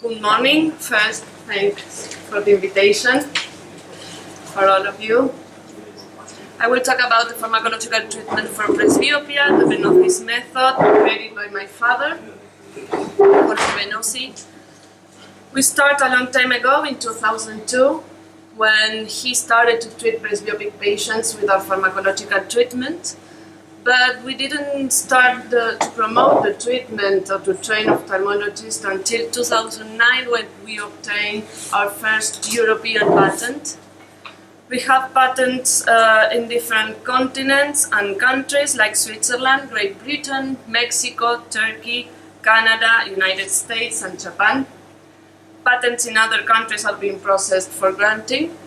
Good morning. First, thanks for the invitation for all of you. I will talk about the pharmacological treatment for presbyopia, the Benozzi Method, created by my father, Giovanna Benozzi. We started a long time ago in 2002 when he started to treat presbyopic patients with our pharmacological treatment. But we didn't start to promote the treatment or to train ophthalmologists until 2009 when we obtained our first European patent. We have patents in different continents and countries like Switzerland, Great Britain, Mexico, Turkey, Canada, United States and Japan. Patents in other countries are being processed for granting.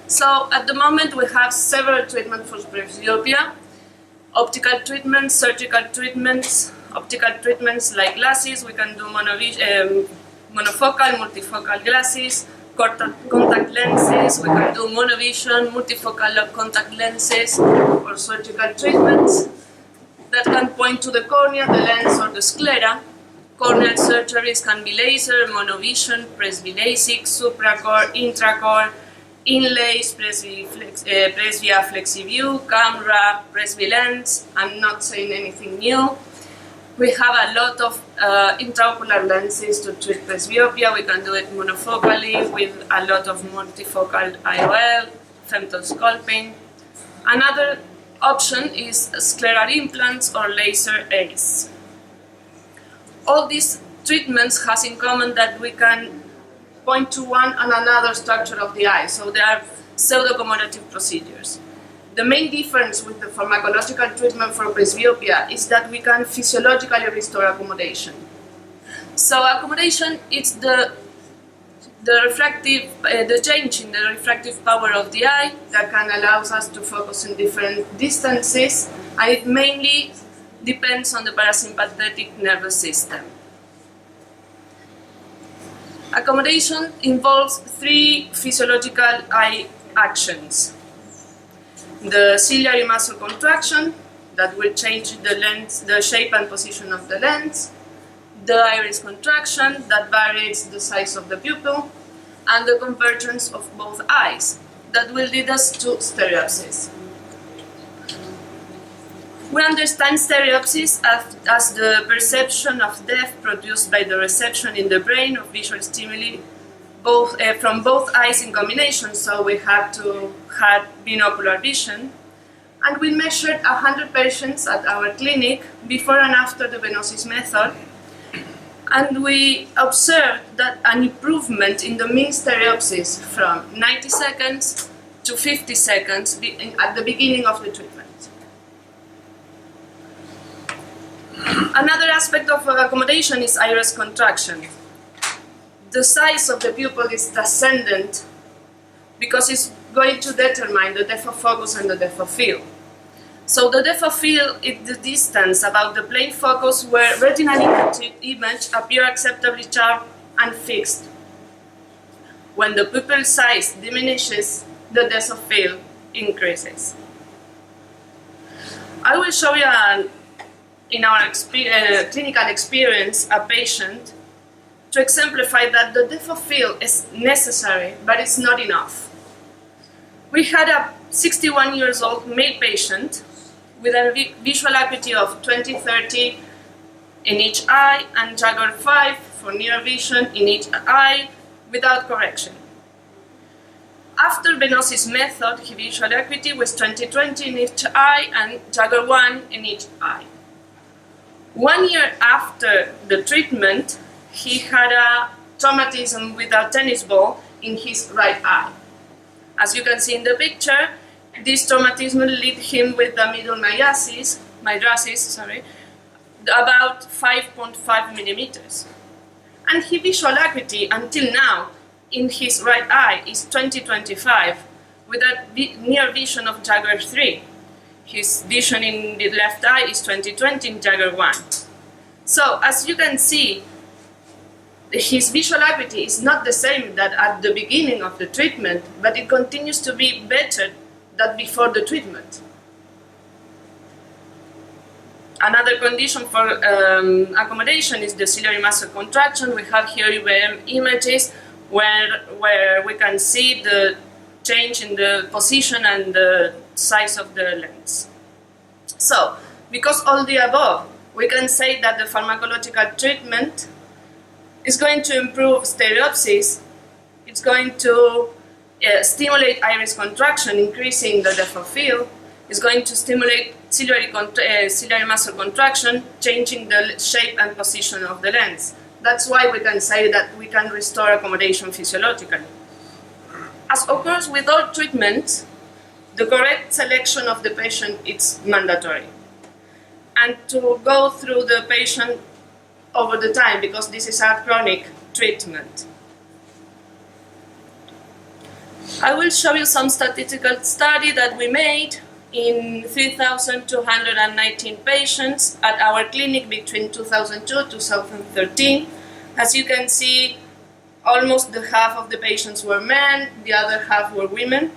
So at the moment we have several treatments for presbyopia. Optical treatments, surgical treatments, optical treatments like glasses. We can do monofocal, multifocal glasses, contact lenses. We can do monovision, multifocal contact lenses, or surgical treatments that can point to the cornea, the lens, or the sclera. Corneal surgeries can be laser, monovision, presby-LASIK, supracore, intracore, inlays, presbya flexiview, camera, presby lens. I'm not saying anything new. We have a lot of intraocular lenses to treat presbyopia. We can do it monofocally with a lot of multifocal IOL, femtosculping. Another option is scleral implants or laser ACE. All these treatments has in common that we can point to one and another structure of the eye, so they are pseudo-accommodative procedures. The main difference with the pharmacological treatment for presbyopia is that we can physiologically restore accommodation. So accommodation is the change in the refractive power of the eye that can allow us to focus in different distances, and it mainly depends on the parasympathetic nervous system. Accommodation involves three physiological eye actions. The ciliary muscle contraction, that will change the lens, the shape and position of the lens. The iris contraction, that varies the size of the pupil. And the convergence of both eyes, that will lead us to stereopsis. We understand stereopsis as the perception of depth produced by the reception in the brain of visual stimuli from both eyes in combination, so we have to have binocular vision. And we measured 100 patients at our clinic before and after the Benozzi Method, and we observed that an improvement in the mean stereopsis from 90 seconds to 50 seconds at the beginning of the treatment. Another aspect of accommodation is iris contraction. The size of the pupil is descendant because it's going to determine the depth of focus and the depth of field. So the depth of field is the distance about the plane focus where retinal image appear acceptably sharp and fixed. When the pupil size diminishes, the depth of field increases. I will show you in our clinical experience a patient to exemplify that the depth of field is necessary, but it's not enough. We had a 61-year-old male patient with a visual acuity of 20/30 in each eye and Jaguar 5 for near vision in each eye without correction. After Benozzi's method, his visual acuity was 20/20 in each eye and Jaguar 1 in each eye. 1 year after the treatment, he had a traumatism with a tennis ball in his right eye. As you can see in the picture, this traumatism led him with the middle mydriasis, about 5.5 millimeters. And his visual acuity until now in his right eye is 20/25 with a near vision of Jaguar 3. His vision in the left eye is 20/20 in Jaguar 1. So as you can see, his visual acuity is not the same that at the beginning of the treatment, but it continues to be better than before the treatment. Another condition for accommodation is the ciliary muscle contraction. We have here images where we can see the change in the position and the size of the lens. So, because all the above, we can say that the pharmacological treatment is going to improve stereopsis. It's going to stimulate iris contraction, increasing the depth of field. It's going to stimulate ciliary muscle contraction, changing the shape and position of the lens. That's why we can say that we can restore accommodation physiologically. As occurs with all treatments, the correct selection of the patient is mandatory. And to go through the patient over the time, because this is a chronic treatment. I will show you some statistical study that we made in 3,219 patients at our clinic between 2002 and 2013. As you can see, almost the half of the patients were men, the other half were women,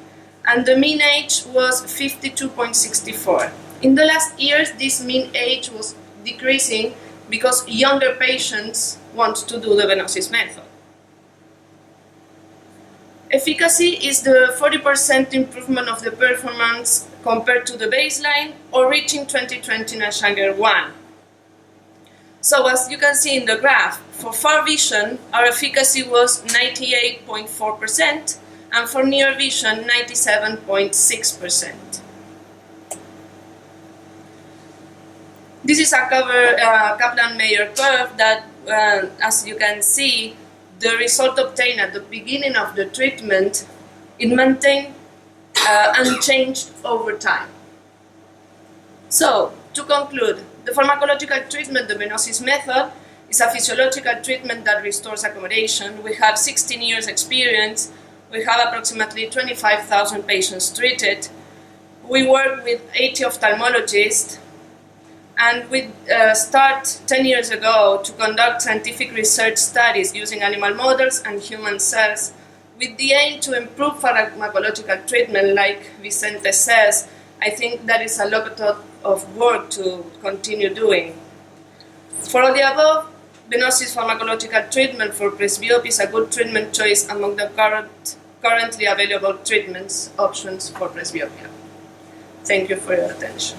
and the mean age was 52.64. In the last years, this mean age was decreasing because younger patients want to do the Benozzi method. Efficacy is the 40% improvement of the performance compared to the baseline or reaching 20/20 Nash Younger 1. So as you can see in the graph, for far vision, our efficacy was 98.4% and for near vision, 97.6%. This is a Kaplan-Meier curve that, as you can see, the result obtained at the beginning of the treatment, it maintained unchanged over time. So, to conclude, the pharmacological treatment, the Benozzi method, is a physiological treatment that restores accommodation. We have 16 years experience. We have approximately 25,000 patients treated. We work with 80 ophthalmologists. And we start 10 years ago to conduct scientific research studies using animal models and human cells with the aim to improve pharmacological treatment, like Vicente says. I think that is a lot of work to continue doing. For all the above, Benozzi's pharmacological treatment for presbyopia is a good treatment choice among the currently available treatment options for presbyopia. Thank you for your attention.